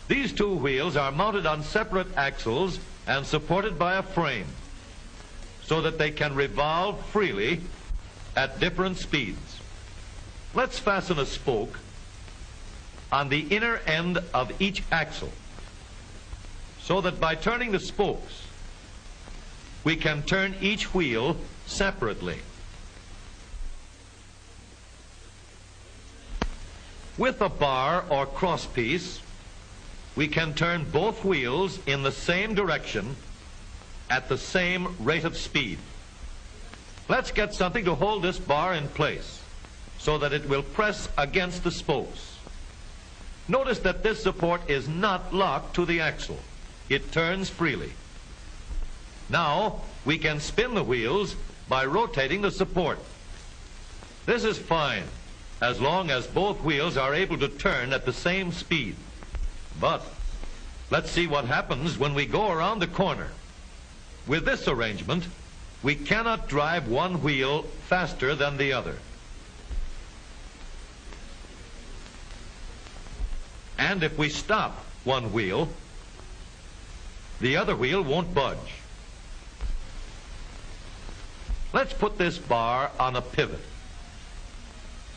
These two wheels are mounted on separate axles and supported by a frame so that they can revolve freely at different speeds. Let's fasten a spoke on the inner end of each axle so that by turning the spokes, we can turn each wheel separately. With a bar or crosspiece, we can turn both wheels in the same direction at the same rate of speed. Let's get something to hold this bar in place so that it will press against the spokes. Notice that this support is not locked to the axle. It turns freely. Now we can spin the wheels by rotating the support. This is fine as long as both wheels are able to turn at the same speed. But let's see what happens when we go around the corner. With this arrangement, we cannot drive one wheel faster than the other. And if we stop one wheel, the other wheel won't budge. Let's put this bar on a pivot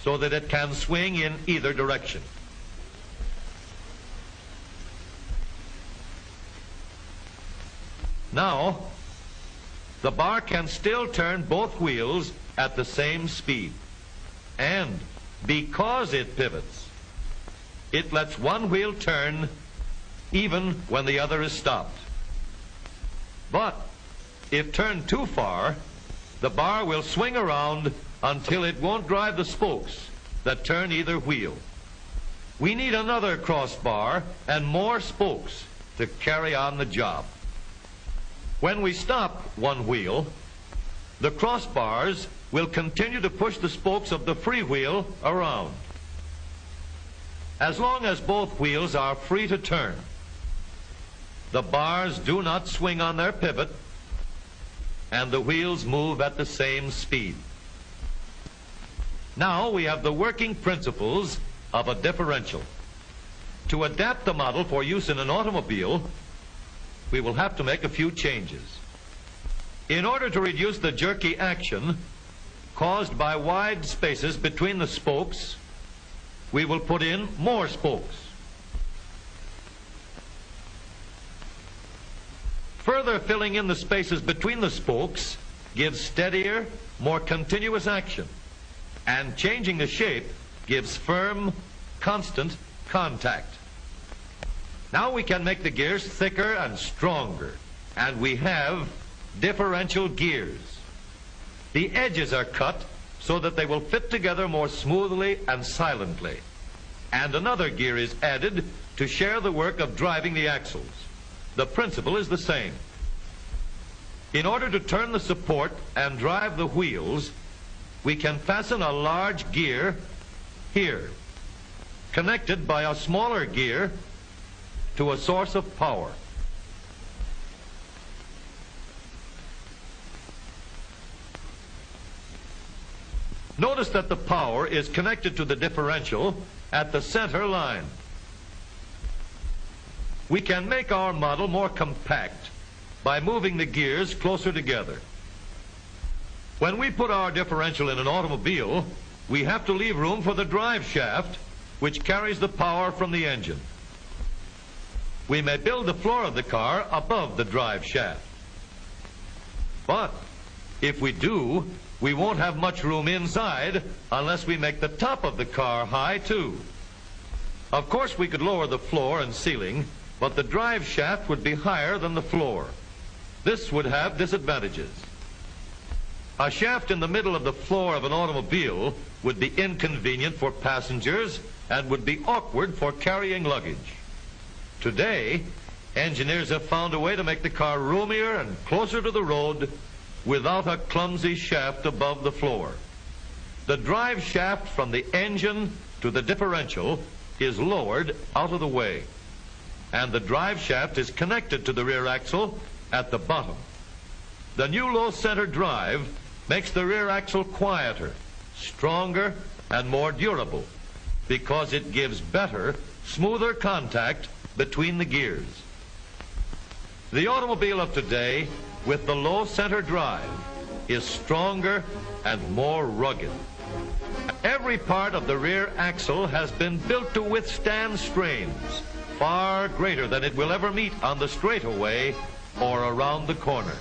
so that it can swing in either direction. Now, the bar can still turn both wheels at the same speed. And because it pivots, it lets one wheel turn even when the other is stopped. But if turned too far, the bar will swing around until it won't drive the spokes that turn either wheel. We need another crossbar and more spokes to carry on the job. When we stop one wheel, the crossbars will continue to push the spokes of the free wheel around. As long as both wheels are free to turn, the bars do not swing on their pivot, and the wheels move at the same speed. Now we have the working principles of a differential. To adapt the model for use in an automobile, we will have to make a few changes. In order to reduce the jerky action caused by wide spaces between the spokes, we will put in more spokes. Further filling in the spaces between the spokes gives steadier, more continuous action, and changing the shape gives firm, constant contact. Now we can make the gears thicker and stronger, and we have differential gears. The edges are cut so that they will fit together more smoothly and silently, and another gear is added to share the work of driving the axles. The principle is the same. In order to turn the support and drive the wheels, we can fasten a large gear here, connected by a smaller gear to a source of power. Notice that the power is connected to the differential at the center line. We can make our model more compact by moving the gears closer together. When we put our differential in an automobile, we have to leave room for the drive shaft, which carries the power from the engine. We may build the floor of the car above the drive shaft. But if we do, we won't have much room inside unless we make the top of the car high too. Of course, we could lower the floor and ceiling, but the drive shaft would be higher than the floor. This would have disadvantages. A shaft in the middle of the floor of an automobile would be inconvenient for passengers and would be awkward for carrying luggage. Today, engineers have found a way to make the car roomier and closer to the road without a clumsy shaft above the floor. The drive shaft from the engine to the differential is lowered out of the way, and the drive shaft is connected to the rear axle at the bottom. The new low center drive makes the rear axle quieter, stronger, and more durable because it gives better, smoother contact between the gears. The automobile of today, with the low center drive, is stronger and more rugged. Every part of the rear axle has been built to withstand strains far greater than it will ever meet on the straightaway or around the corner.